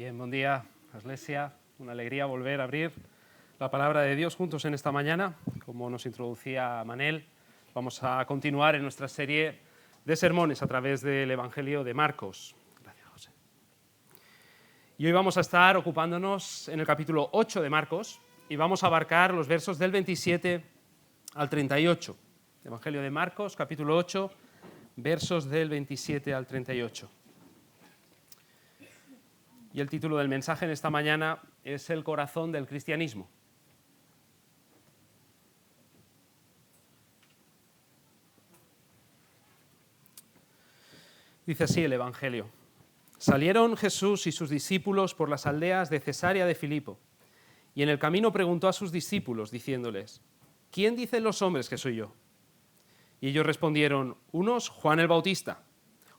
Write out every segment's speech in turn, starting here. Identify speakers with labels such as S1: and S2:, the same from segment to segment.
S1: Bien, buen día, Iglesia. Una alegría volver a abrir la palabra de Dios juntos en esta mañana. Como nos introducía Manel, vamos a continuar en nuestra serie de sermones a través del Evangelio de Marcos. Gracias, José. Y hoy vamos a estar ocupándonos en el capítulo 8 de Marcos y vamos a abarcar los versos del 27 al 38. Evangelio de Marcos, capítulo 8, versos del 27 al 38. Y el título del mensaje en esta mañana es El corazón del cristianismo. Dice así el Evangelio. Salieron Jesús y sus discípulos por las aldeas de Cesarea de Filipo, y en el camino preguntó a sus discípulos, diciéndoles, ¿quién dicen los hombres que soy yo? Y ellos respondieron, unos Juan el Bautista,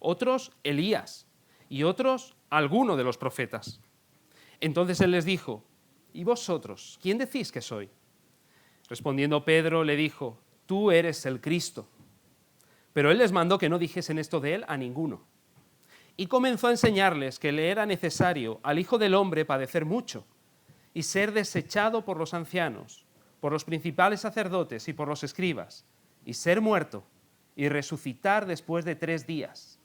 S1: otros Elías, y otros alguno de los profetas. Entonces él les dijo, ¿y vosotros, quién decís que soy? Respondiendo Pedro le dijo, tú eres el Cristo. Pero él les mandó que no dijesen esto de él a ninguno. Y comenzó a enseñarles que le era necesario al Hijo del Hombre padecer mucho y ser desechado por los ancianos, por los principales sacerdotes y por los escribas, y ser muerto y resucitar después de 3 días.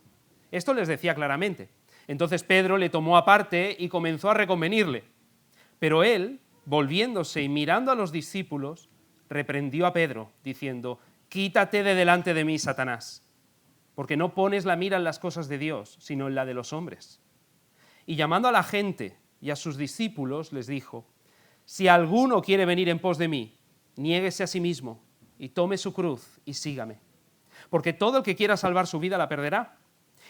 S1: Esto les decía claramente. Entonces Pedro le tomó aparte y comenzó a reconvenirle. Pero él, volviéndose y mirando a los discípulos, reprendió a Pedro, diciendo, quítate de delante de mí, Satanás, porque no pones la mira en las cosas de Dios, sino en la de los hombres. Y llamando a la gente y a sus discípulos, les dijo, si alguno quiere venir en pos de mí, niéguese a sí mismo y tome su cruz y sígame. Porque todo el que quiera salvar su vida la perderá,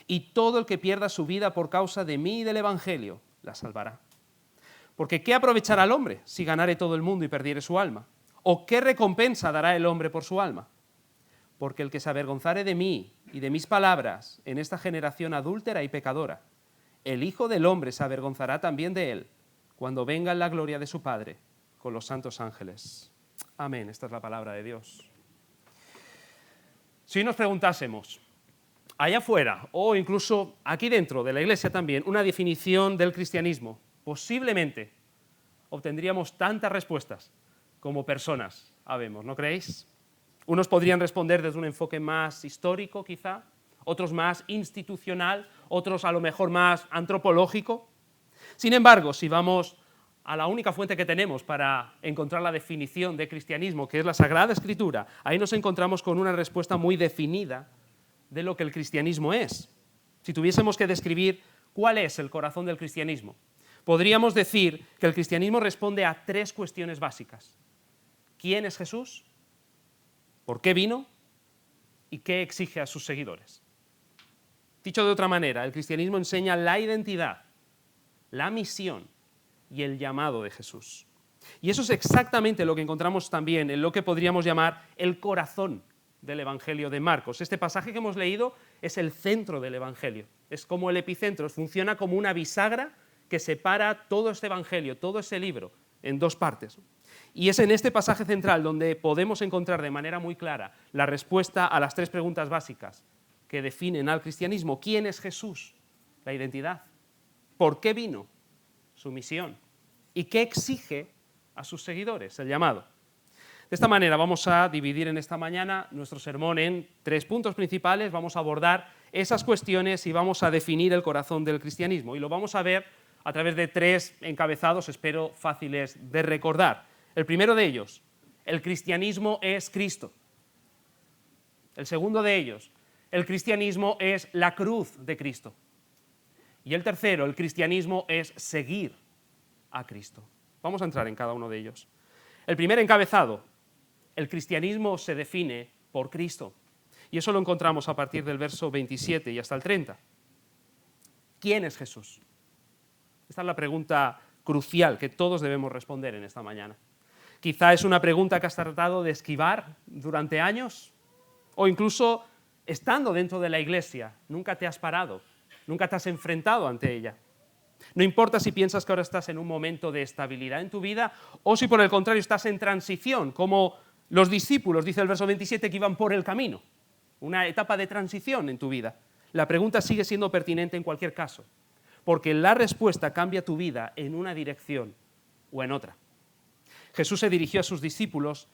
S1: y todo el que pierda su vida por causa de mí y del Evangelio la salvará. Porque ¿qué aprovechará el hombre si ganare todo el mundo y perdiere su alma? ¿O qué recompensa dará el hombre por su alma? Porque el que se avergonzare de mí y de mis palabras en esta generación adúltera y pecadora, el Hijo del Hombre se avergonzará también de él cuando venga en la gloria de su Padre con los santos ángeles. Amén. Esta es la palabra de Dios. Si nos preguntásemos, allá afuera o incluso aquí dentro de la iglesia también, una definición del cristianismo, posiblemente obtendríamos tantas respuestas como personas habemos, ¿no creéis? Unos podrían responder desde un enfoque más histórico quizá, otros más institucional, otros a lo mejor más antropológico. Sin embargo, si vamos a la única fuente que tenemos para encontrar la definición de cristianismo, que es la Sagrada Escritura, ahí nos encontramos con una respuesta muy definida de lo que el cristianismo es. Si tuviésemos que describir cuál es el corazón del cristianismo, podríamos decir que el cristianismo responde a 3 cuestiones básicas. ¿Quién es Jesús? ¿Por qué vino? ¿Y qué exige a sus seguidores? Dicho de otra manera, el cristianismo enseña la identidad, la misión y el llamado de Jesús. Y eso es exactamente lo que encontramos también en lo que podríamos llamar el corazón del Evangelio de Marcos. Este pasaje que hemos leído es el centro del Evangelio, es como el epicentro, funciona como una bisagra que separa todo este Evangelio, todo ese libro, en 2 partes. Y es en este pasaje central donde podemos encontrar de manera muy clara la respuesta a las 3 preguntas básicas que definen al cristianismo. ¿Quién es Jesús? La identidad. ¿Por qué vino? Su misión. ¿Y qué exige a sus seguidores? El llamado. De esta manera vamos a dividir en esta mañana nuestro sermón en 3 puntos principales, vamos a abordar esas cuestiones y vamos a definir el corazón del cristianismo. Y lo vamos a ver a través de 3 encabezados, espero fáciles de recordar. El primero de ellos, el cristianismo es Cristo. El segundo de ellos, el cristianismo es la cruz de Cristo. Y el tercero, el cristianismo es seguir a Cristo. Vamos a entrar en cada uno de ellos. El primer encabezado, el cristianismo se define por Cristo. Y eso lo encontramos a partir del verso 27 y hasta el 30. ¿Quién es Jesús? Esta es la pregunta crucial que todos debemos responder en esta mañana. Quizá es una pregunta que has tratado de esquivar durante años, o incluso estando dentro de la iglesia, nunca te has parado, nunca te has enfrentado ante ella. No importa si piensas que ahora estás en un momento de estabilidad en tu vida, o si por el contrario estás en transición, como los discípulos, dice el verso 27, que iban por el camino, una etapa de transición en tu vida. La pregunta sigue siendo pertinente en cualquier caso, porque la respuesta cambia tu vida en una dirección o en otra. Jesús se dirigió a sus discípulos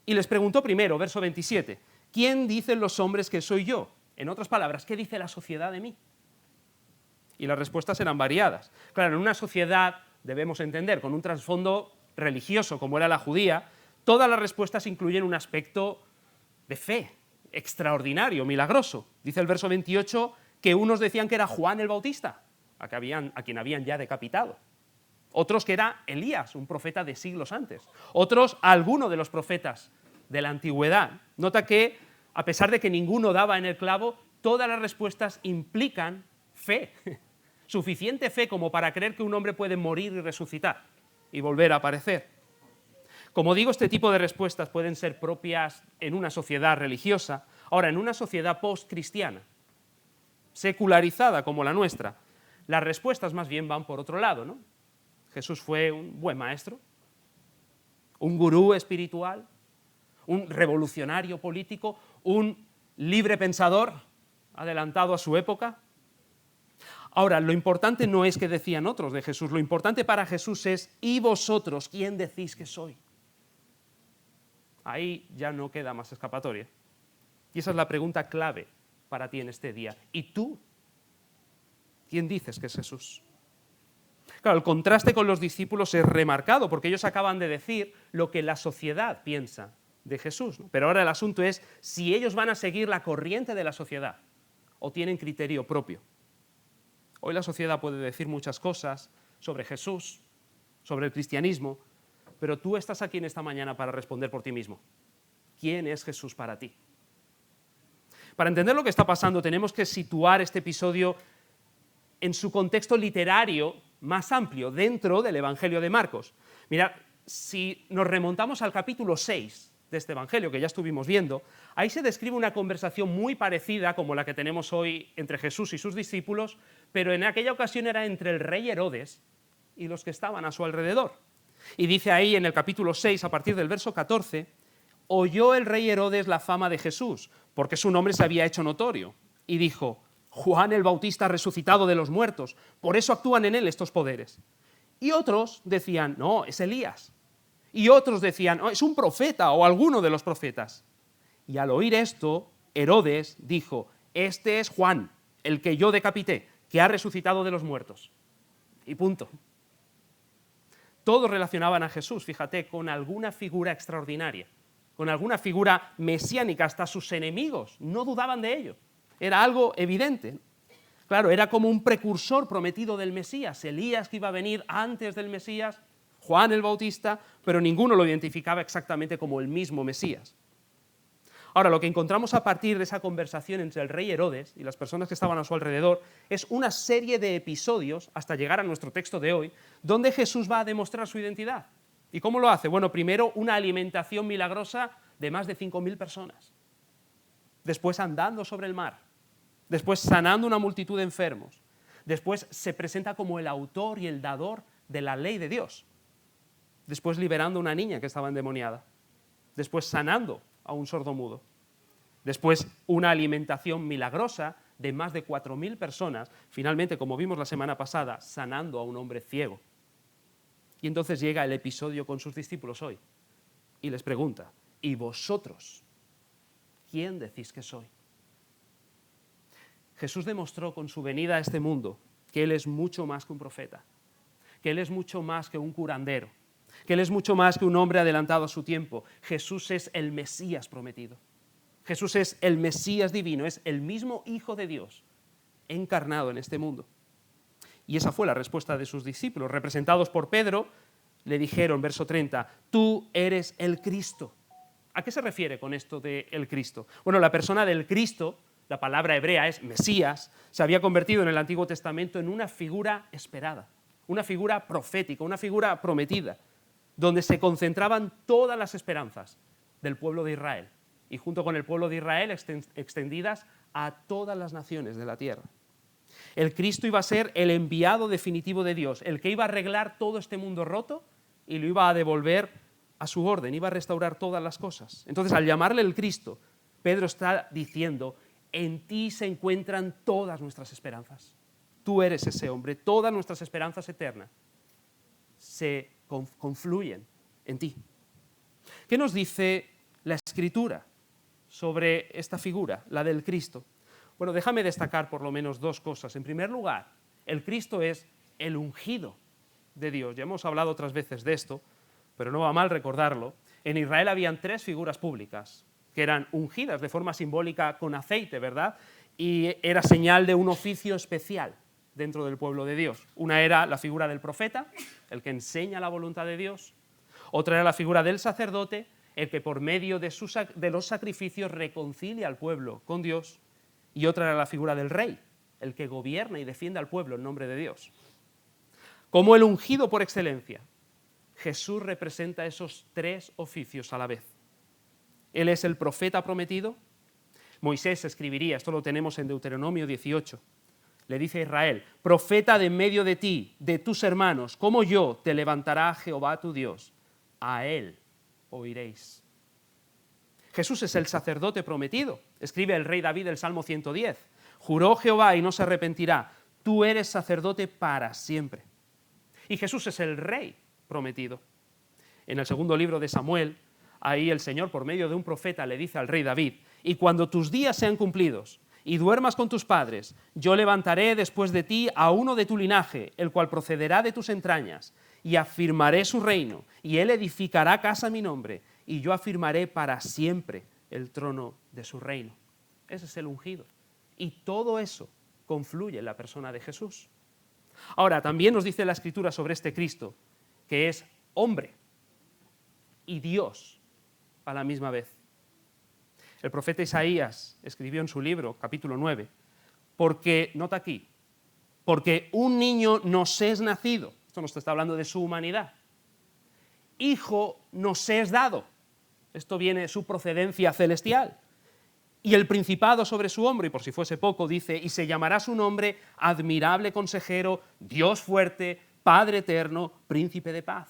S1: y les preguntó primero, verso 27, ¿quién dicen los hombres que soy yo? En otras palabras, ¿qué dice la sociedad de mí? Y las respuestas eran variadas. Claro, en una sociedad, debemos entender, con un trasfondo religioso como era la judía, todas las respuestas incluyen un aspecto de fe, extraordinario, milagroso. Dice el verso 28 que unos decían que era Juan el Bautista, a quien habían ya decapitado. Otros que era Elías, un profeta de siglos antes. Otros, alguno de los profetas de la antigüedad. Nota que, a pesar de que ninguno daba en el clavo, todas las respuestas implican fe. Suficiente fe como para creer que un hombre puede morir y resucitar y volver a aparecer. Como digo, este tipo de respuestas pueden ser propias en una sociedad religiosa. Ahora, en una sociedad post-cristiana, secularizada como la nuestra, las respuestas más bien van por otro lado, ¿no? Jesús fue un buen maestro, un gurú espiritual, un revolucionario político, un libre pensador adelantado a su época. Ahora, lo importante no es qué decían otros de Jesús, lo importante para Jesús es ¿y vosotros quién decís que soy? Ahí ya no queda más escapatoria. Y esa es la pregunta clave para ti en este día. ¿Y tú? ¿Quién dices que es Jesús? Claro, el contraste con los discípulos es remarcado, porque ellos acaban de decir lo que la sociedad piensa de Jesús, ¿no? Pero ahora el asunto es si ellos van a seguir la corriente de la sociedad o tienen criterio propio. Hoy la sociedad puede decir muchas cosas sobre Jesús, sobre el cristianismo, pero tú estás aquí en esta mañana para responder por ti mismo. ¿Quién es Jesús para ti? Para entender lo que está pasando tenemos que situar este episodio en su contexto literario más amplio, dentro del Evangelio de Marcos. Mirad, si nos remontamos al capítulo 6 de este Evangelio, que ya estuvimos viendo, ahí se describe una conversación muy parecida como la que tenemos hoy entre Jesús y sus discípulos, pero en aquella ocasión era entre el rey Herodes y los que estaban a su alrededor. Y dice ahí en el capítulo 6, a partir del verso 14, oyó el rey Herodes la fama de Jesús, porque su nombre se había hecho notorio, y dijo, Juan el Bautista ha resucitado de los muertos, por eso actúan en él estos poderes. Y otros decían, no, es Elías. Y otros decían, no, es un profeta o alguno de los profetas. Y al oír esto, Herodes dijo, este es Juan, el que yo decapité, que ha resucitado de los muertos. Y punto. Todos relacionaban a Jesús, fíjate, con alguna figura extraordinaria, con alguna figura mesiánica, hasta sus enemigos no dudaban de ello. Era algo evidente. Claro, era como un precursor prometido del Mesías, Elías que iba a venir antes del Mesías, Juan el Bautista, pero ninguno lo identificaba exactamente como el mismo Mesías. Ahora, lo que encontramos a partir de esa conversación entre el rey Herodes y las personas que estaban a su alrededor es una serie de episodios, hasta llegar a nuestro texto de hoy, donde Jesús va a demostrar su identidad. ¿Y cómo lo hace? Bueno, primero una alimentación milagrosa de más de 5.000 personas. Después andando sobre el mar. Después sanando una multitud de enfermos. Después se presenta como el autor y el dador de la ley de Dios. Después liberando a una niña que estaba endemoniada. Después sanando a un sordomudo. Después una alimentación milagrosa de más de 4.000 personas. Finalmente, como vimos la semana pasada, sanando a un hombre ciego. Y entonces llega el episodio con sus discípulos hoy y les pregunta, ¿y vosotros quién decís que soy? Jesús demostró con su venida a este mundo que Él es mucho más que un profeta, que Él es mucho más que un curandero, que Él es mucho más que un hombre adelantado a su tiempo. Jesús es el Mesías prometido. Jesús es el Mesías divino, es el mismo Hijo de Dios encarnado en este mundo. Y esa fue la respuesta de sus discípulos, representados por Pedro, le dijeron, verso 30, tú eres el Cristo. ¿A qué se refiere con esto de el Cristo? Bueno, la persona del Cristo, la palabra hebrea es Mesías, se había convertido en el Antiguo Testamento en una figura esperada, una figura profética, una figura prometida, donde se concentraban todas las esperanzas del pueblo de Israel, y junto con el pueblo de Israel extendidas a todas las naciones de la tierra. El Cristo iba a ser el enviado definitivo de Dios, el que iba a arreglar todo este mundo roto y lo iba a devolver a su orden, iba a restaurar todas las cosas. Entonces, al llamarle el Cristo, Pedro está diciendo, en ti se encuentran todas nuestras esperanzas. Tú eres ese hombre. Todas nuestras esperanzas eternas se confluyen en ti. ¿Qué nos dice la Escritura sobre esta figura, la del Cristo? Bueno, déjame destacar por lo menos dos cosas. En primer lugar, el Cristo es el ungido de Dios. Ya hemos hablado otras veces de esto, pero no va mal recordarlo. En Israel habían tres figuras públicas que eran ungidas de forma simbólica con aceite, ¿verdad? Y era señal de un oficio especial dentro del pueblo de Dios. Una era la figura del profeta, el que enseña la voluntad de Dios. Otra era la figura del sacerdote, el que por medio de los sacrificios reconcilia al pueblo con Dios. Y otra era la figura del rey, el que gobierna y defiende al pueblo en nombre de Dios. Como el ungido por excelencia, Jesús representa esos tres oficios a la vez. Él es el profeta prometido. Moisés escribiría, esto lo tenemos en Deuteronomio 18, le dice a Israel: profeta de en medio de ti, de tus hermanos, como yo, te levantará Jehová tu Dios, a él oiréis. Jesús es el sacerdote prometido. Escribe el rey David el Salmo 110. Juró Jehová y no se arrepentirá, tú eres sacerdote para siempre. Y Jesús es el rey prometido. En el segundo libro de Samuel, ahí el Señor, por medio de un profeta, le dice al rey David: y cuando tus días sean cumplidos y duermas con tus padres, yo levantaré después de ti a uno de tu linaje, el cual procederá de tus entrañas, y afirmaré su reino, y él edificará casa a mi nombre, y yo afirmaré para siempre el trono de su reino. Ese es el ungido. Y todo eso confluye en la persona de Jesús. Ahora, también nos dice la Escritura sobre este Cristo, que es hombre y Dios a la misma vez. El profeta Isaías escribió en su libro, capítulo 9, porque, nota aquí, porque un niño nos es nacido, esto nos está hablando de su humanidad, hijo nos es dado, esto viene de su procedencia celestial, y el principado sobre su hombro, y por si fuese poco, dice: y se llamará su nombre admirable consejero, Dios fuerte, Padre eterno, príncipe de paz.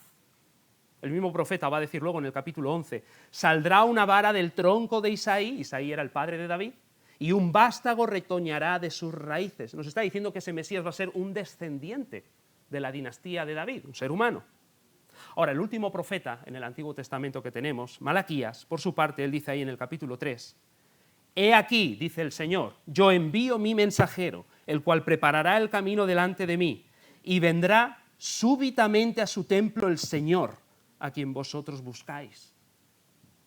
S1: El mismo profeta va a decir luego en el capítulo 11, saldrá una vara del tronco de Isaí, Isaí era el padre de David, y un vástago retoñará de sus raíces. Nos está diciendo que ese Mesías va a ser un descendiente de la dinastía de David, un ser humano. Ahora, el último profeta en el Antiguo Testamento que tenemos, Malaquías, por su parte, él dice ahí en el capítulo 3, he aquí, dice el Señor, yo envío mi mensajero, el cual preparará el camino delante de mí, y vendrá súbitamente a su templo el Señor, a quien vosotros buscáis.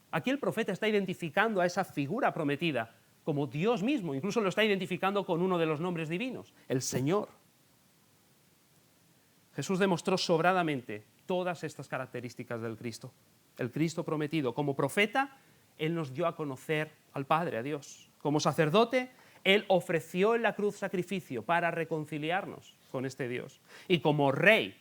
S1: Aquí el profeta está identificando a esa figura prometida como Dios mismo, incluso lo está identificando con uno de los nombres divinos, el Señor. Jesús demostró sobradamente todas estas características del Cristo. El Cristo prometido. Como profeta, Él nos dio a conocer al Padre, a Dios. Como sacerdote, Él ofreció en la cruz sacrificio para reconciliarnos con este Dios. Y como rey,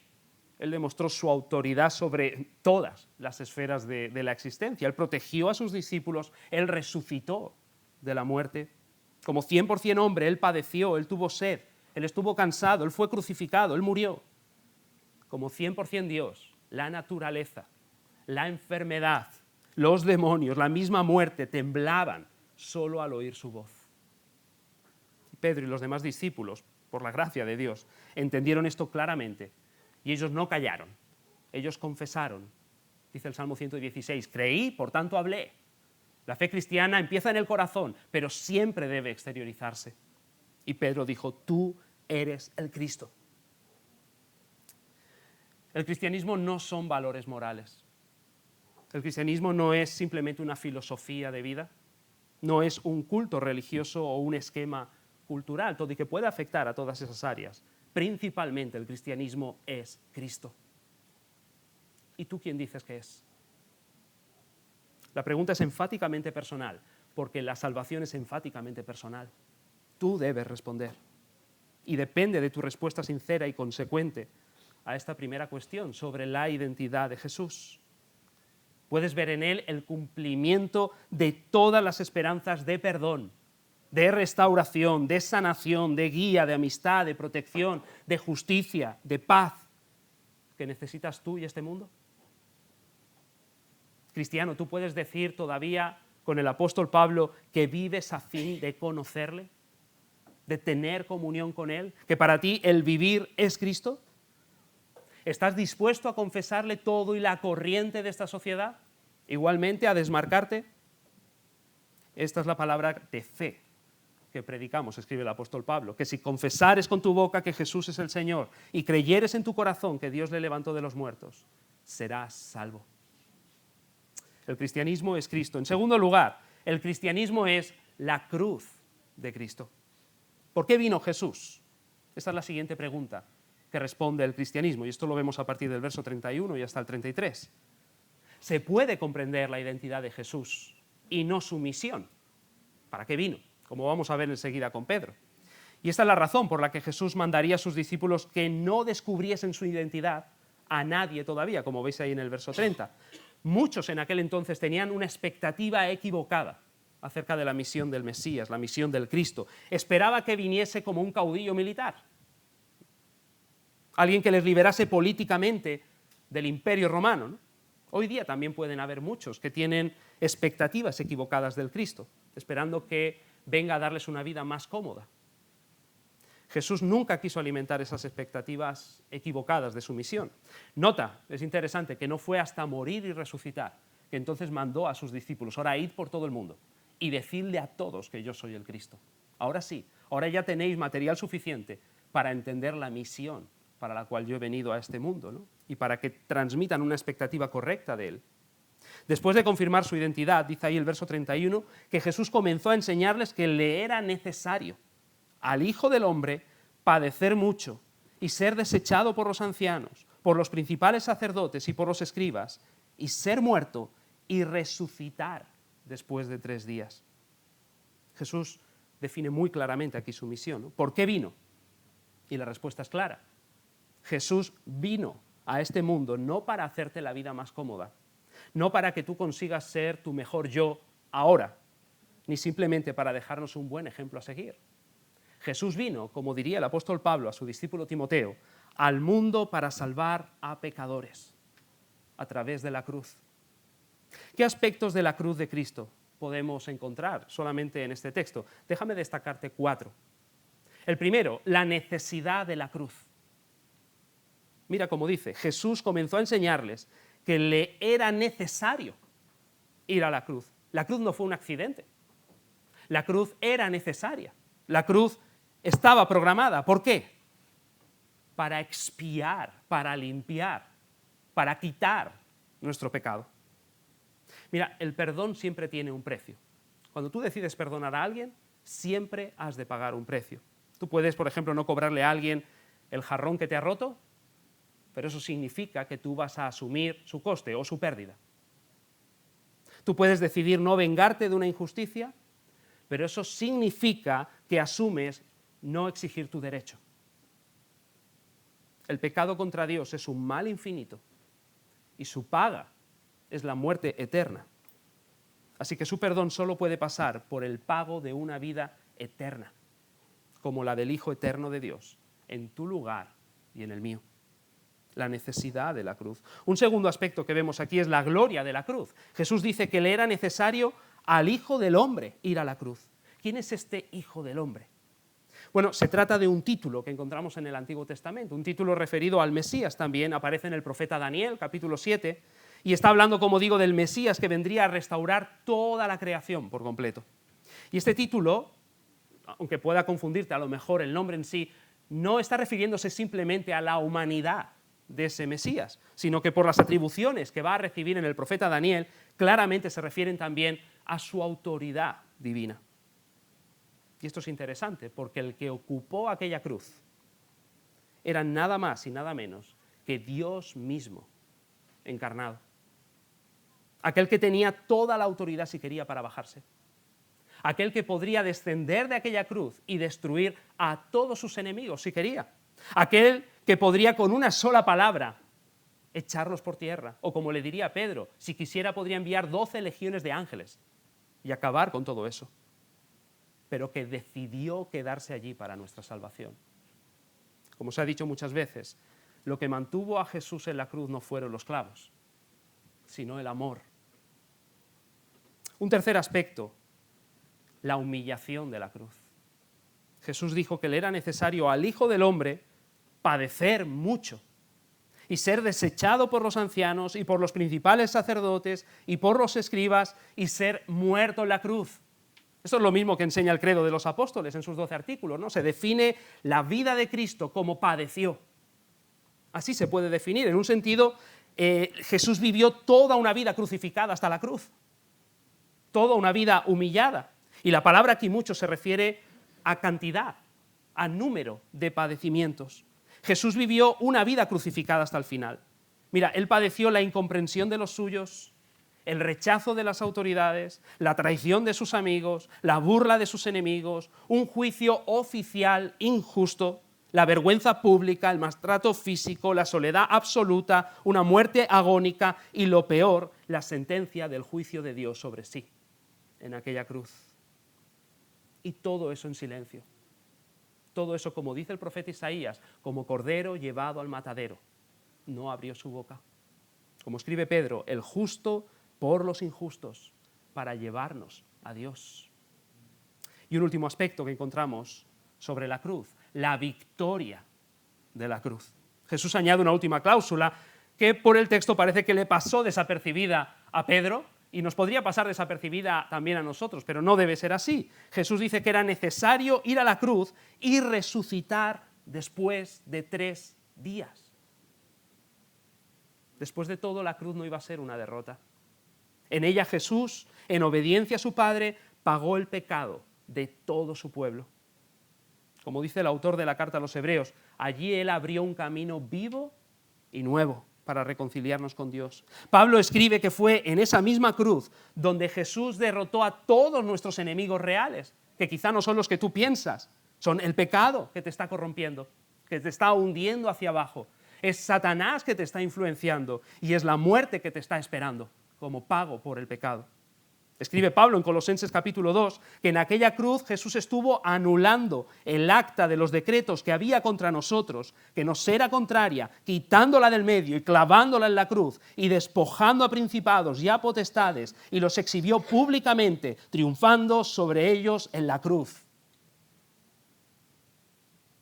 S1: Él demostró su autoridad sobre todas las esferas de la existencia. Él protegió a sus discípulos, Él resucitó de la muerte. Como 100% hombre, Él padeció, Él tuvo sed, Él estuvo cansado, Él fue crucificado, Él murió. Como 100% Dios, la naturaleza, la enfermedad, los demonios, la misma muerte temblaban solo al oír su voz. Pedro y los demás discípulos, por la gracia de Dios, entendieron esto claramente. Y ellos no callaron, ellos confesaron. Dice el Salmo 116, creí, por tanto hablé. La fe cristiana empieza en el corazón, pero siempre debe exteriorizarse. Y Pedro dijo, tú eres el Cristo. El cristianismo no son valores morales. El cristianismo no es simplemente una filosofía de vida, no es un culto religioso o un esquema cultural, todo y que puede afectar a todas esas áreas. Principalmente el cristianismo es Cristo. ¿Y tú quién dices que es? La pregunta es enfáticamente personal, porque la salvación es enfáticamente personal. Tú debes responder. Y depende de tu respuesta sincera y consecuente a esta primera cuestión sobre la identidad de Jesús. Puedes ver en Él el cumplimiento de todas las esperanzas de perdón, de restauración, de sanación, de guía, de amistad, de protección, de justicia, de paz, que necesitas tú y este mundo. Cristiano, ¿tú puedes decir todavía con el apóstol Pablo que vives a fin de conocerle? de tener comunión con Él, que para ti el vivir es Cristo? ¿Estás dispuesto a confesarle todo y la corriente de esta sociedad? Igualmente a desmarcarte. Esta es la palabra de fe que predicamos, escribe el apóstol Pablo, que si confesares con tu boca que Jesús es el Señor y creyeres en tu corazón que Dios le levantó de los muertos, serás salvo. El cristianismo es Cristo. En segundo lugar, el cristianismo es la cruz de Cristo. ¿Por qué vino Jesús? Esta es la siguiente pregunta que responde el cristianismo, y esto lo vemos a partir del verso 31 y hasta el 33. Se puede comprender la identidad de Jesús y no su misión. ¿Para qué vino? Como vamos a ver enseguida con Pedro. Y esta es la razón por la que Jesús mandaría a sus discípulos que no descubriesen su identidad a nadie todavía, como veis ahí en el verso 30. Muchos en aquel entonces tenían una expectativa equivocada acerca de la misión del Mesías, la misión del Cristo. Esperaba que viniese como un caudillo militar, alguien que les liberase políticamente del imperio romano, ¿no? Hoy día también pueden haber muchos que tienen expectativas equivocadas del Cristo, esperando que venga a darles una vida más cómoda. Jesús nunca quiso alimentar esas expectativas equivocadas de su misión. Nota, es interesante, que no fue hasta morir y resucitar, que entonces mandó a sus discípulos, ahora id por todo el mundo y decidle a todos que yo soy el Cristo. Ahora sí, ahora ya tenéis material suficiente para entender la misión para la cual yo he venido a este mundo, ¿no? Y para que transmitan una expectativa correcta de Él. Después de confirmar su identidad, dice ahí el verso 31, que Jesús comenzó a enseñarles que le era necesario al Hijo del Hombre padecer mucho y ser desechado por los ancianos, por los principales sacerdotes y por los escribas, y ser muerto y resucitar después de 3 días. Jesús define muy claramente aquí su misión, ¿no? ¿Por qué vino? Y la respuesta es clara. Jesús vino a este mundo no para hacerte la vida más cómoda, no para que tú consigas ser tu mejor yo ahora, ni simplemente para dejarnos un buen ejemplo a seguir. Jesús vino, como diría el apóstol Pablo a su discípulo Timoteo, al mundo para salvar a pecadores a través de la cruz. ¿Qué aspectos de la cruz de Cristo podemos encontrar solamente en este texto? Déjame destacarte 4. El primero, la necesidad de la cruz. Mira cómo dice, Jesús comenzó a enseñarles que le era necesario ir a la cruz. La cruz no fue un accidente. La cruz era necesaria. La cruz estaba programada. ¿Por qué? Para expiar, para limpiar, para quitar nuestro pecado. Mira, el perdón siempre tiene un precio. Cuando tú decides perdonar a alguien, siempre has de pagar un precio. Tú puedes, por ejemplo, no cobrarle a alguien el jarrón que te ha roto, pero eso significa que tú vas a asumir su coste o su pérdida. Tú puedes decidir no vengarte de una injusticia, pero eso significa que asumes no exigir tu derecho. El pecado contra Dios es un mal infinito y su paga es la muerte eterna. Así que su perdón solo puede pasar por el pago de una vida eterna, como la del Hijo eterno de Dios, en tu lugar y en el mío. La necesidad de la cruz. Un segundo aspecto que vemos aquí es la gloria de la cruz. Jesús dice que le era necesario al Hijo del Hombre ir a la cruz. ¿Quién es este Hijo del Hombre? Bueno, se trata de un título que encontramos en el Antiguo Testamento, un título referido al Mesías también, aparece en el profeta Daniel, capítulo 7, y está hablando, como digo, del Mesías que vendría a restaurar toda la creación por completo. Y este título, aunque pueda confundirte a lo mejor el nombre en sí, no está refiriéndose simplemente a la humanidad de ese Mesías, sino que por las atribuciones que va a recibir en el profeta Daniel, claramente se refieren también a su autoridad divina. Y esto es interesante, porque el que ocupó aquella cruz era nada más y nada menos que Dios mismo encarnado. Aquel que tenía toda la autoridad si quería para bajarse. Aquel que podría descender de aquella cruz y destruir a todos sus enemigos si quería. Aquel que podría con una sola palabra echarlos por tierra. O como le diría Pedro, si quisiera podría enviar 12 legiones de ángeles y acabar con todo eso. Pero que decidió quedarse allí para nuestra salvación. Como se ha dicho muchas veces, lo que mantuvo a Jesús en la cruz no fueron los clavos, sino el amor. Un tercer aspecto, la humillación de la cruz. Jesús dijo que le era necesario al Hijo del Hombre padecer mucho y ser desechado por los ancianos y por los principales sacerdotes y por los escribas y ser muerto en la cruz. Esto es lo mismo que enseña el credo de los apóstoles en sus 12 artículos, ¿no? Se define la vida de Cristo como padeció. Así se puede definir. En un sentido, Jesús vivió toda una vida crucificada hasta la cruz, toda una vida humillada. Y la palabra aquí mucho se refiere a cantidad, a número de padecimientos. Jesús vivió una vida crucificada hasta el final. Mira, él padeció la incomprensión de los suyos, el rechazo de las autoridades, la traición de sus amigos, la burla de sus enemigos, un juicio oficial injusto, la vergüenza pública, el maltrato físico, la soledad absoluta, una muerte agónica y, lo peor, la sentencia del juicio de Dios sobre sí en aquella cruz. Y todo eso en silencio. Todo eso, como dice el profeta Isaías, como cordero llevado al matadero. No abrió su boca. Como escribe Pedro, el justo por los injustos, para llevarnos a Dios. Y un último aspecto que encontramos sobre la cruz, la victoria de la cruz. Jesús añade una última cláusula que por el texto parece que le pasó desapercibida a Pedro y nos podría pasar desapercibida también a nosotros, pero no debe ser así. Jesús dice que era necesario ir a la cruz y resucitar después de 3 días. Después de todo, la cruz no iba a ser una derrota. En ella Jesús, en obediencia a su Padre, pagó el pecado de todo su pueblo. Como dice el autor de la carta a los Hebreos, allí Él abrió un camino vivo y nuevo para reconciliarnos con Dios. Pablo escribe que fue en esa misma cruz donde Jesús derrotó a todos nuestros enemigos reales, que quizá no son los que tú piensas, son el pecado que te está corrompiendo, que te está hundiendo hacia abajo, es Satanás que te está influenciando y es la muerte que te está esperando como pago por el pecado. Escribe Pablo en Colosenses capítulo 2 que en aquella cruz Jesús estuvo anulando el acta de los decretos que había contra nosotros, que nos era contraria, quitándola del medio y clavándola en la cruz y despojando a principados y a potestades y los exhibió públicamente, triunfando sobre ellos en la cruz.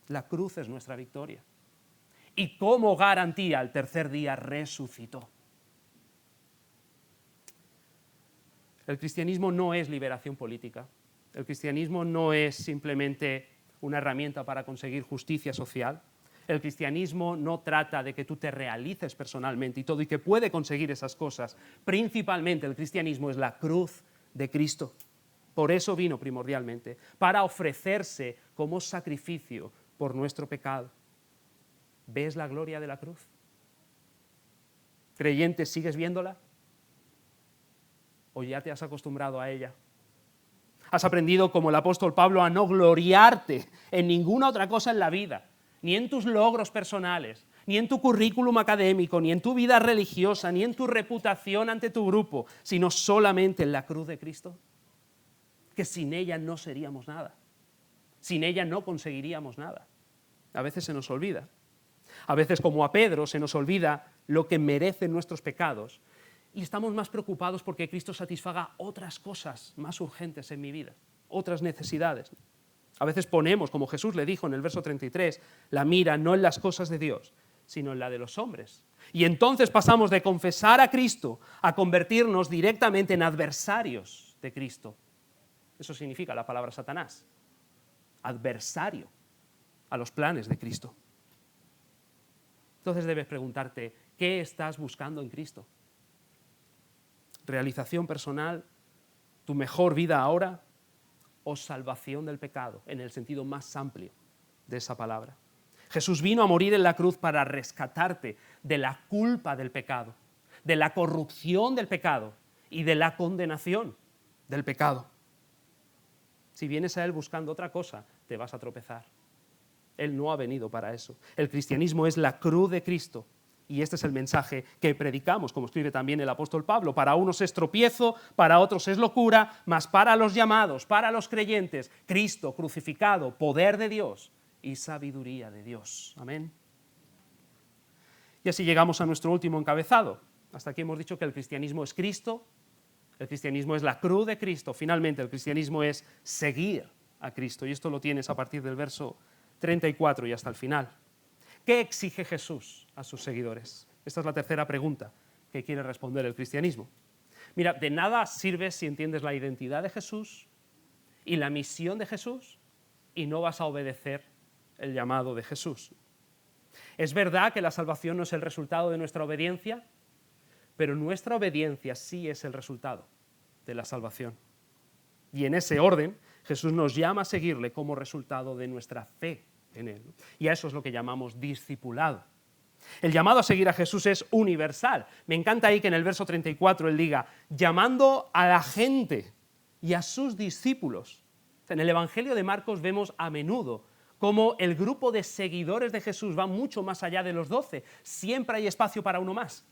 S1: La cruz es nuestra victoria. Y como garantía, al tercer día resucitó. El cristianismo no es liberación política. El cristianismo no es simplemente una herramienta para conseguir justicia social. El cristianismo no trata de que tú te realices personalmente y todo, y que puede conseguir esas cosas. Principalmente el cristianismo es la cruz de Cristo. Por eso vino primordialmente, para ofrecerse como sacrificio por nuestro pecado. ¿Ves la gloria de la cruz? ¿Creyente, sigues viéndola? ¿O ya te has acostumbrado a ella? ¿Has aprendido, como el apóstol Pablo, a no gloriarte en ninguna otra cosa en la vida, ni en tus logros personales, ni en tu currículum académico, ni en tu vida religiosa, ni en tu reputación ante tu grupo, sino solamente en la cruz de Cristo? Que sin ella no seríamos nada, sin ella no conseguiríamos nada. A veces se nos olvida. A veces, como a Pedro, se nos olvida lo que merecen nuestros pecados y estamos más preocupados porque Cristo satisfaga otras cosas más urgentes en mi vida, otras necesidades. A veces ponemos, como Jesús le dijo en el verso 33, la mira no en las cosas de Dios, sino en la de los hombres. Y entonces pasamos de confesar a Cristo a convertirnos directamente en adversarios de Cristo. Eso significa la palabra Satanás, adversario a los planes de Cristo. Entonces debes preguntarte, ¿qué estás buscando en Cristo? ¿Realización personal? ¿Tu mejor vida ahora? ¿O salvación del pecado, en el sentido más amplio de esa palabra? Jesús vino a morir en la cruz para rescatarte de la culpa del pecado, de la corrupción del pecado y de la condenación del pecado. Si vienes a Él buscando otra cosa, te vas a tropezar. Él no ha venido para eso. El cristianismo es la cruz de Cristo. Y este es el mensaje que predicamos, como escribe también el apóstol Pablo. Para unos es tropiezo, para otros es locura, mas para los llamados, para los creyentes, Cristo crucificado, poder de Dios y sabiduría de Dios. Amén. Y así llegamos a nuestro último encabezado. Hasta aquí hemos dicho que el cristianismo es Cristo, el cristianismo es la cruz de Cristo. Finalmente, el cristianismo es seguir a Cristo. Y esto lo tienes a partir del verso 34 y hasta el final. ¿Qué exige Jesús a sus seguidores? Esta es la tercera pregunta que quiere responder el cristianismo. Mira, de nada sirve si entiendes la identidad de Jesús y la misión de Jesús y no vas a obedecer el llamado de Jesús. Es verdad que la salvación no es el resultado de nuestra obediencia, pero nuestra obediencia sí es el resultado de la salvación. Y en ese orden, Jesús nos llama a seguirle como resultado de nuestra fe en Él. Y a eso es lo que llamamos discipulado. El llamado a seguir a Jesús es universal. Me encanta ahí que en el verso 34 Él diga, llamando a la gente y a sus discípulos. En el Evangelio de Marcos vemos a menudo cómo el grupo de seguidores de Jesús va mucho más allá de los 12. Siempre hay espacio para uno más.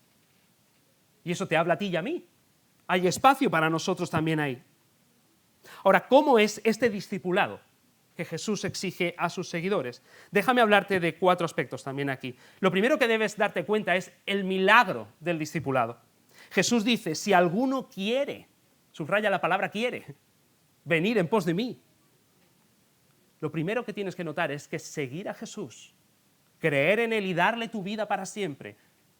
S1: Y eso te habla a ti y a mí. Hay espacio para nosotros también ahí. Ahora, ¿cómo es este discipulado que Jesús exige a sus seguidores? Déjame hablarte de 4 aspectos también aquí. Lo primero que debes darte cuenta es el milagro del discipulado. Jesús dice, si alguno quiere, subraya la palabra quiere, venir en pos de mí. Lo primero que tienes que notar es que seguir a Jesús, creer en Él y darle tu vida para siempre,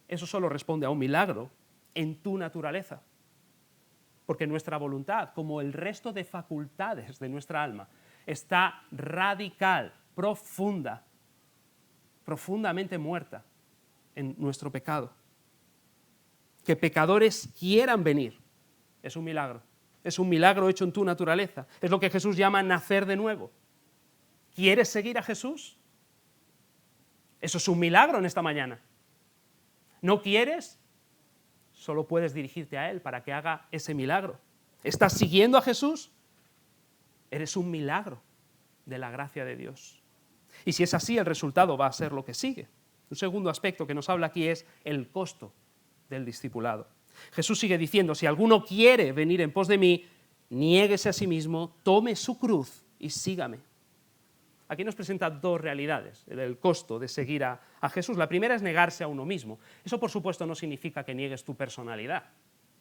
S1: eso solo responde a un milagro en tu naturaleza. Porque nuestra voluntad, como el resto de facultades de nuestra alma, está radical, profundamente muerta en nuestro pecado. Que pecadores quieran venir es un milagro. Es un milagro hecho en tu naturaleza. Es lo que Jesús llama nacer de nuevo. ¿Quieres seguir a Jesús? Eso es un milagro en esta mañana. ¿No quieres? Solo puedes dirigirte a Él para que haga ese milagro. ¿Estás siguiendo a Jesús? Eres un milagro de la gracia de Dios. Y si es así, el resultado va a ser lo que sigue. Un segundo aspecto que nos habla aquí es el costo del discipulado. Jesús sigue diciendo, si alguno quiere venir en pos de mí, niéguese a sí mismo, tome su cruz y sígame. Aquí nos presenta 2 realidades, el costo de seguir a Jesús. La primera es negarse a uno mismo. Eso, por supuesto, no significa que niegues tu personalidad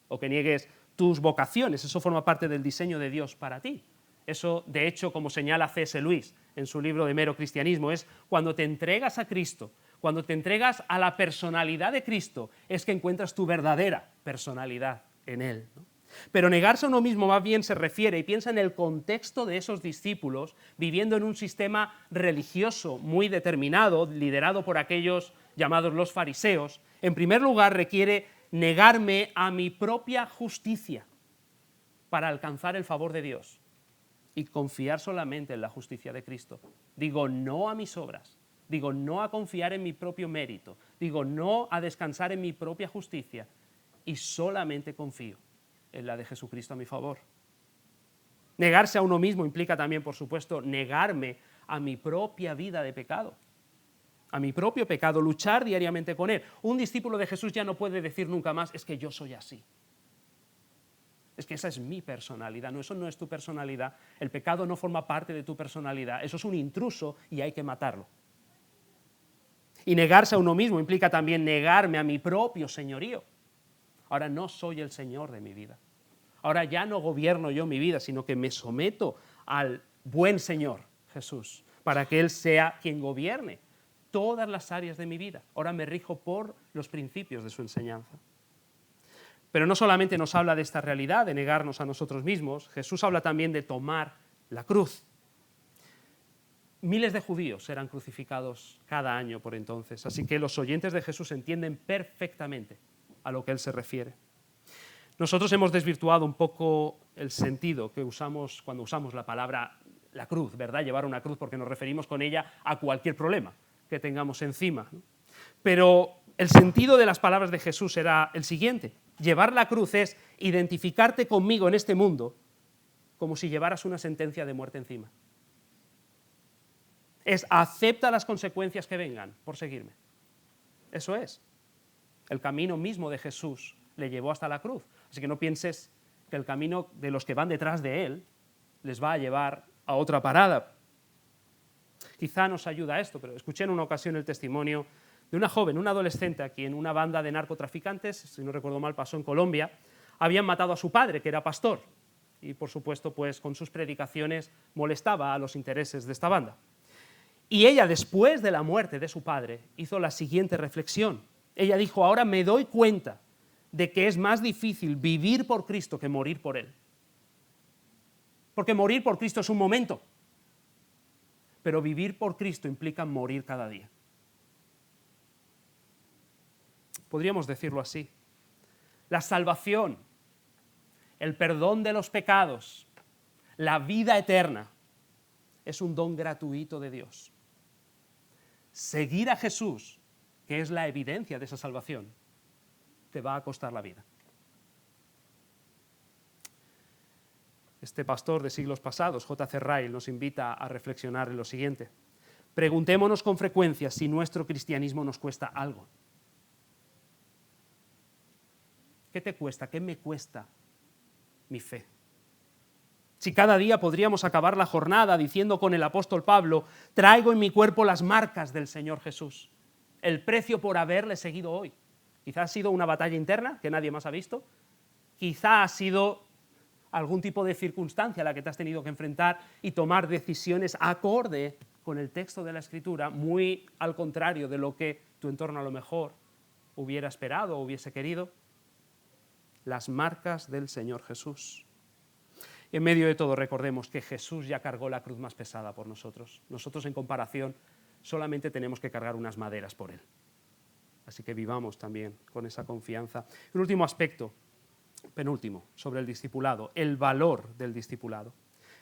S1: o que niegues tus vocaciones. Eso forma parte del diseño de Dios para ti. Eso, de hecho, como señala C.S. Lewis en su libro de Mero Cristianismo, es cuando te entregas a Cristo, cuando te entregas a la personalidad de Cristo, es que encuentras tu verdadera personalidad en Él, ¿no? Pero negarse a uno mismo más bien se refiere, y piensa en el contexto de esos discípulos, viviendo en un sistema religioso muy determinado, liderado por aquellos llamados los fariseos. En primer lugar, requiere negarme a mi propia justicia para alcanzar el favor de Dios y confiar solamente en la justicia de Cristo. Digo no a mis obras, digo no a confiar en mi propio mérito, digo no a descansar en mi propia justicia y solamente confío en la de Jesucristo a mi favor. Negarse a uno mismo implica también, por supuesto, negarme a mi propia vida de pecado, a mi propio pecado, luchar diariamente con él. Un discípulo de Jesús ya no puede decir nunca más, es que yo soy así. Es que esa es mi personalidad, no, eso no es tu personalidad. El pecado no forma parte de tu personalidad, eso es un intruso y hay que matarlo. Y negarse a uno mismo implica también negarme a mi propio señorío. Ahora no soy el Señor de mi vida. Ahora ya no gobierno yo mi vida, sino que me someto al buen Señor, Jesús, para que Él sea quien gobierne todas las áreas de mi vida. Ahora me rijo por los principios de su enseñanza. Pero no solamente nos habla de esta realidad, de negarnos a nosotros mismos, Jesús habla también de tomar la cruz. Miles de judíos eran crucificados cada año por entonces, así que los oyentes de Jesús entienden perfectamente a lo que Él se refiere. Nosotros hemos desvirtuado un poco el sentido que usamos cuando usamos la palabra la cruz, ¿verdad? Llevar una cruz, porque nos referimos con ella a cualquier problema que tengamos encima, ¿no? Pero el sentido de las palabras de Jesús era el siguiente: llevar la cruz es identificarte conmigo en este mundo como si llevaras una sentencia de muerte encima. Es acepta las consecuencias que vengan por seguirme. Eso es. El camino mismo de Jesús le llevó hasta la cruz. Así que no pienses que el camino de los que van detrás de Él les va a llevar a otra parada. Quizá nos ayuda esto, pero escuché en una ocasión el testimonio de una joven, una adolescente, a quien una banda de narcotraficantes, si no recuerdo mal, pasó en Colombia, habían matado a su padre, que era pastor. y por supuesto pues con sus predicaciones molestaba a los intereses de esta banda. Y ella, después de la muerte de su padre, hizo la siguiente reflexión. Ella dijo: ahora me doy cuenta de que es más difícil vivir por Cristo que morir por Él. Porque morir por Cristo es un momento, pero vivir por Cristo implica morir cada día. Podríamos decirlo así. La salvación, el perdón de los pecados, la vida eterna, es un don gratuito de Dios. Seguir a Jesús, que es la evidencia de esa salvación, te va a costar la vida. Este pastor de siglos pasados, J.C. Ryle, nos invita a reflexionar en lo siguiente. Preguntémonos con frecuencia si nuestro cristianismo nos cuesta algo. ¿Qué te cuesta? ¿Qué me cuesta mi fe? Si cada día podríamos acabar la jornada diciendo con el apóstol Pablo: traigo en mi cuerpo las marcas del Señor Jesús, el precio por haberle seguido hoy. Quizá ha sido una batalla interna que nadie más ha visto, quizá ha sido algún tipo de circunstancia a la que te has tenido que enfrentar y tomar decisiones acorde con el texto de la Escritura, muy al contrario de lo que tu entorno a lo mejor hubiera esperado o hubiese querido. Las marcas del Señor Jesús. Y en medio de todo recordemos que Jesús ya cargó la cruz más pesada por nosotros. Nosotros, en comparación, solamente tenemos que cargar unas maderas por Él. Así que vivamos también con esa confianza. Un último aspecto, penúltimo, sobre el discipulado, el valor del discipulado.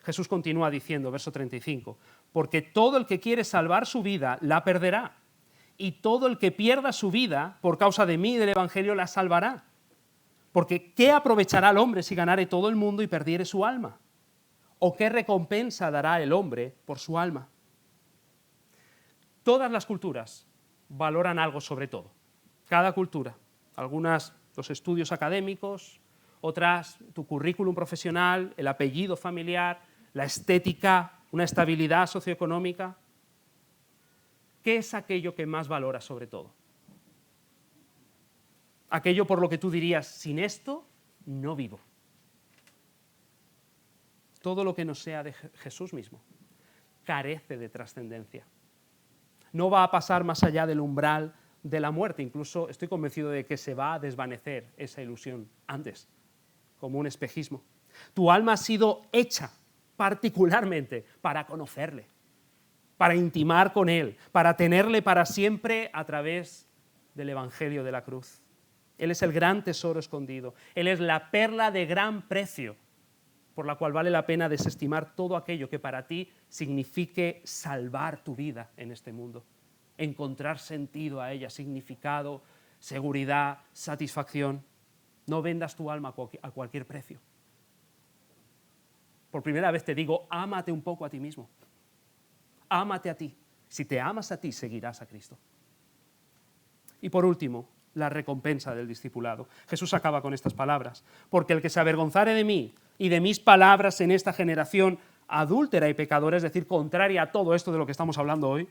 S1: Jesús continúa diciendo, verso 35, porque todo el que quiere salvar su vida la perderá, y todo el que pierda su vida por causa de mí y del Evangelio la salvará. Porque ¿qué aprovechará el hombre si ganare todo el mundo y perdiere su alma? ¿O qué recompensa dará el hombre por su alma? Todas las culturas valoran algo sobre todo. Cada cultura. Algunas los estudios académicos, otras tu currículum profesional, el apellido familiar, la estética, una estabilidad socioeconómica. ¿Qué es aquello que más valora sobre todo? Aquello por lo que tú dirías: sin esto no vivo. Todo lo que no sea de Jesús mismo carece de trascendencia. No va a pasar más allá del umbral de la muerte. Incluso estoy convencido de que se va a desvanecer esa ilusión antes, como un espejismo. Tu alma ha sido hecha particularmente para conocerle, para intimar con Él, para tenerle para siempre a través del Evangelio de la cruz. Él es el gran tesoro escondido. Él es la perla de gran precio, por la cual vale la pena desestimar todo aquello que para ti signifique salvar tu vida en este mundo, encontrar sentido a ella, significado, seguridad, satisfacción. No vendas tu alma a cualquier precio. Por primera vez te digo, ámate un poco a ti mismo. Ámate a ti. Si te amas a ti, seguirás a Cristo. Y por último, la recompensa del discipulado. Jesús acaba con estas palabras: porque el que se avergonzare de mí y de mis palabras en esta generación adúltera y pecadora, es decir, contraria a todo esto de lo que estamos hablando hoy,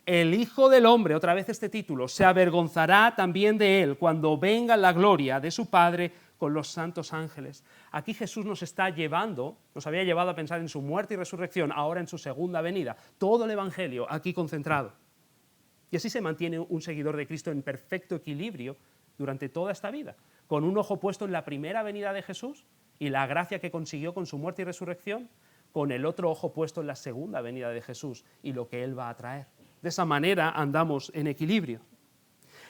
S1: el Hijo del Hombre, otra vez este título, se avergonzará también de él cuando venga la gloria de su Padre con los santos ángeles. Aquí Jesús nos está llevando, nos había llevado a pensar en su muerte y resurrección, ahora en su segunda venida. Todo el Evangelio aquí concentrado. Y así se mantiene un seguidor de Cristo en perfecto equilibrio durante toda esta vida, con un ojo puesto en la primera venida de Jesús y la gracia que consiguió con su muerte y resurrección, con el otro ojo puesto en la segunda venida de Jesús y lo que Él va a traer. De esa manera andamos en equilibrio.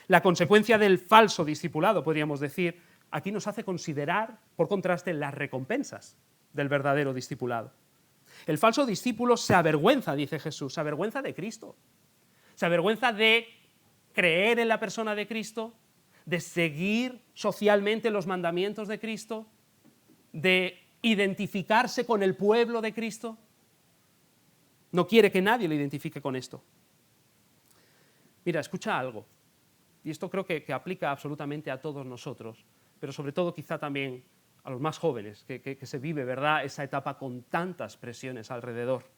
S1: La consecuencia del falso discipulado, podríamos decir, aquí nos hace considerar, por contraste, las recompensas del verdadero discipulado. El falso discípulo se avergüenza, dice Jesús, se avergüenza de Cristo. Se avergüenza de creer en la persona de Cristo, de seguir socialmente los mandamientos de Cristo, de identificarse con el pueblo de Cristo. No quiere que nadie lo identifique con esto. Mira, escucha algo, y esto creo que aplica absolutamente a todos nosotros, pero sobre todo quizá también a los más jóvenes, que se vive, ¿verdad?, esa etapa con tantas presiones alrededor.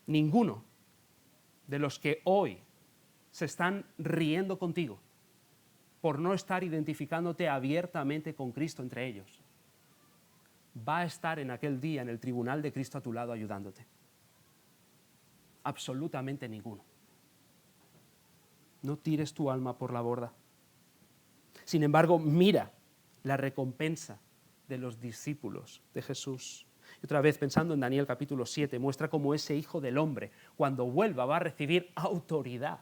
S1: Ninguno de los que hoy se están riendo contigo por no estar identificándote abiertamente con Cristo entre ellos, va a estar en aquel día en el tribunal de Cristo a tu lado ayudándote? Absolutamente ninguno. No tires tu alma por la borda. Sin embargo, mira la recompensa de los discípulos de Jesús. Y otra vez, pensando en Daniel capítulo 7, muestra cómo ese Hijo del Hombre, cuando vuelva, va a recibir autoridad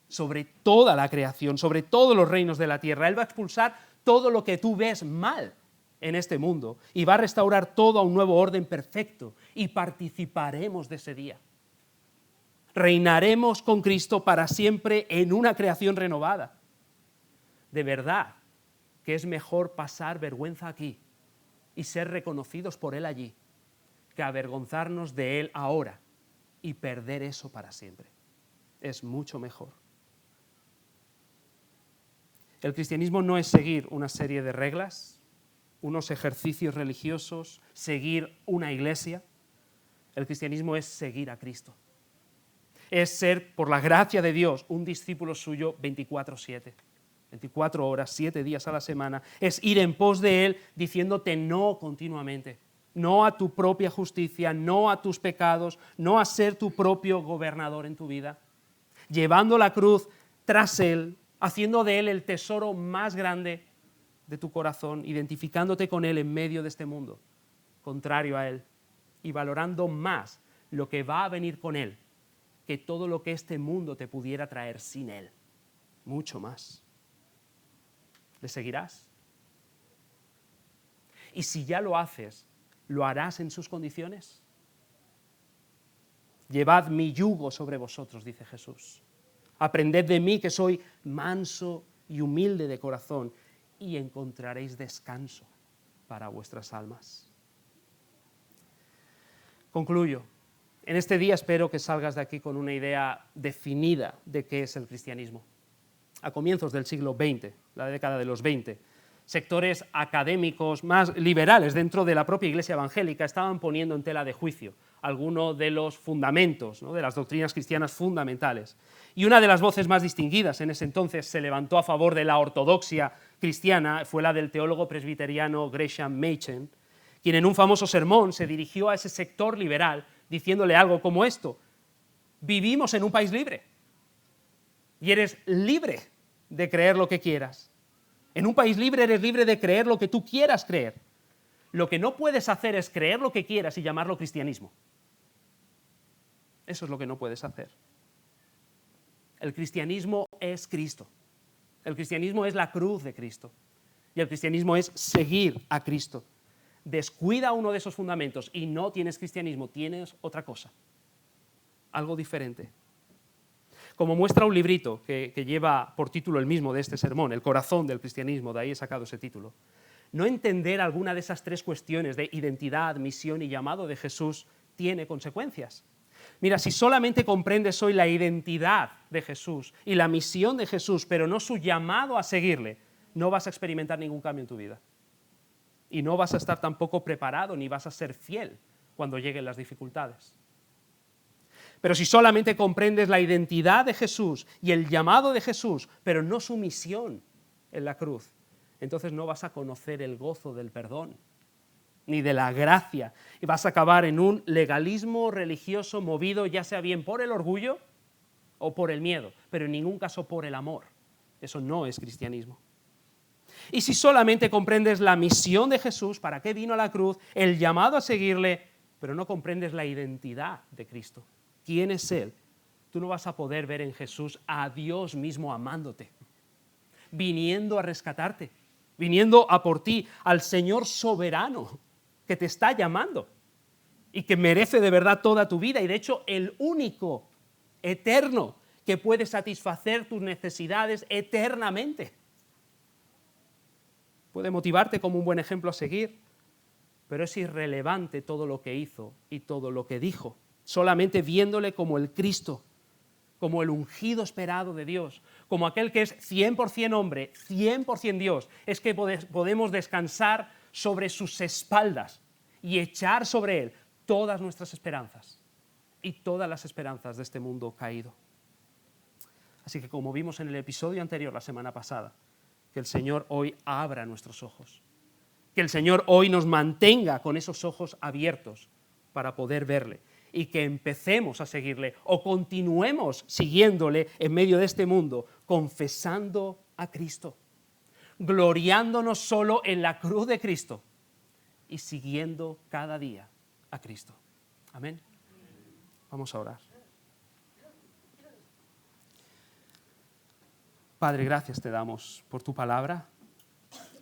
S1: sobre toda la creación, sobre todos los reinos de la tierra. Él va a expulsar todo lo que tú ves mal en este mundo y va a restaurar todo a un nuevo orden perfecto, y participaremos de ese día. Reinaremos con Cristo para siempre en una creación renovada. De verdad que es mejor pasar vergüenza aquí y ser reconocidos por Él allí, que avergonzarnos de Él ahora y perder eso para siempre. Es mucho mejor. El cristianismo no es seguir una serie de reglas, unos ejercicios religiosos, seguir una iglesia. El cristianismo es seguir a Cristo. Es ser, por la gracia de Dios, un discípulo suyo 24/7. 24 horas, 7 días a la semana. Es ir en pos de Él diciéndote no continuamente. No a tu propia justicia, no a tus pecados, no a ser tu propio gobernador en tu vida. Llevando la cruz tras Él, haciendo de Él el tesoro más grande de tu corazón, identificándote con Él en medio de este mundo, contrario a Él, y valorando más lo que va a venir con Él que todo lo que este mundo te pudiera traer sin Él. Mucho más. ¿Le seguirás? Y si ya lo haces, ¿lo harás en sus condiciones? Llevad mi yugo sobre vosotros, dice Jesús. Aprended de mí, que soy manso y humilde de corazón, y encontraréis descanso para vuestras almas. Concluyo. En este día espero que salgas de aquí con una idea definida de qué es el cristianismo. A comienzos del siglo XX, la década de los 20, sectores académicos más liberales dentro de la propia Iglesia evangélica estaban poniendo en tela de juicio algunos de los fundamentos, ¿no?, de las doctrinas cristianas fundamentales. Y una de las voces más distinguidas en ese entonces se levantó a favor de la ortodoxia cristiana, fue la del teólogo presbiteriano Gresham Machen, quien en un famoso sermón se dirigió a ese sector liberal diciéndole algo como esto: vivimos en un país libre y eres libre de creer lo que quieras. En un país libre eres libre de creer lo que tú quieras creer. Lo que no puedes hacer es creer lo que quieras y llamarlo cristianismo. Eso es lo que no puedes hacer. El cristianismo es Cristo. El cristianismo es la cruz de Cristo. Y el cristianismo es seguir a Cristo. Descuida uno de esos fundamentos y no tienes cristianismo, tienes otra cosa. Algo diferente. Como muestra un librito que lleva por título el mismo de este sermón, El corazón del cristianismo, de ahí he sacado ese título. No entender alguna de esas tres cuestiones de identidad, misión y llamado de Jesús tiene consecuencias. Mira, si solamente comprendes hoy la identidad de Jesús y la misión de Jesús, pero no su llamado a seguirle, no vas a experimentar ningún cambio en tu vida. Y no vas a estar tampoco preparado ni vas a ser fiel cuando lleguen las dificultades. Pero si solamente comprendes la identidad de Jesús y el llamado de Jesús, pero no su misión en la cruz, entonces no vas a conocer el gozo del perdón, ni de la gracia, y vas a acabar en un legalismo religioso movido ya sea bien por el orgullo o por el miedo, pero en ningún caso por el amor. Eso no es cristianismo. Y si solamente comprendes la misión de Jesús, para qué vino a la cruz, el llamado a seguirle, pero no comprendes la identidad de Cristo, quién es Él, tú no vas a poder ver en Jesús a Dios mismo amándote, viniendo a rescatarte, viniendo a por ti, al Señor soberano que te está llamando y que merece de verdad toda tu vida, y de hecho el único eterno que puede satisfacer tus necesidades eternamente. Puede motivarte como un buen ejemplo a seguir, pero es irrelevante todo lo que hizo y todo lo que dijo, solamente viéndole como el Cristo, como el ungido esperado de Dios, como aquel que es 100% hombre, 100% Dios, es que podemos descansar sobre sus espaldas y echar sobre Él todas nuestras esperanzas. y todas las esperanzas de este mundo caído. Así que como vimos en el episodio anterior la semana pasada, que el Señor hoy abra nuestros ojos, que el Señor hoy nos mantenga con esos ojos abiertos para poder verle y que empecemos a seguirle o continuemos siguiéndole en medio de este mundo, confesando a Cristo, gloriándonos solo en la cruz de Cristo y siguiendo cada día a Cristo. Amén. Vamos a orar. Padre, gracias te damos por tu palabra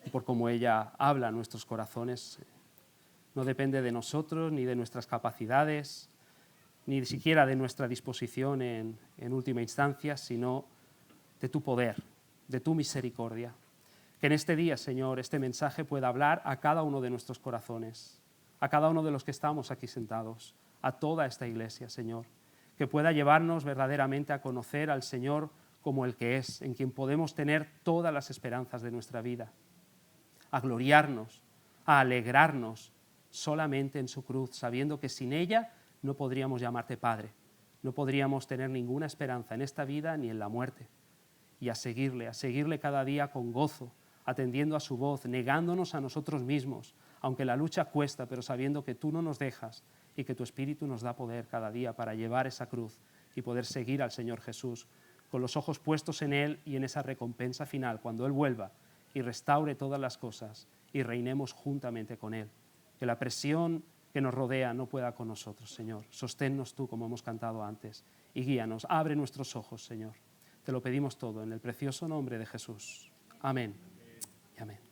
S1: y por cómo ella habla a nuestros corazones. No depende de nosotros ni de nuestras capacidades, ni siquiera de nuestra disposición en última instancia, sino de tu poder, de tu misericordia. Que en este día, Señor, este mensaje pueda hablar a cada uno de nuestros corazones, a cada uno de los que estamos aquí sentados, a toda esta iglesia, Señor. Que pueda llevarnos verdaderamente a conocer al Señor como el que es, en quien podemos tener todas las esperanzas de nuestra vida, a gloriarnos, a alegrarnos solamente en su cruz, sabiendo que sin ella no podríamos llamarte Padre, no podríamos tener ninguna esperanza en esta vida ni en la muerte, y a seguirle cada día con gozo, atendiendo a su voz, negándonos a nosotros mismos, aunque la lucha cuesta, pero sabiendo que tú no nos dejas y que tu Espíritu nos da poder cada día para llevar esa cruz y poder seguir al Señor Jesús, con los ojos puestos en Él y en esa recompensa final, cuando Él vuelva y restaure todas las cosas y reinemos juntamente con Él. Que la presión que nos rodea no pueda con nosotros, Señor. Sosténnos tú, como hemos cantado antes, y guíanos. Abre nuestros ojos, Señor. Te lo pedimos todo en el precioso nombre de Jesús. Amén y amén.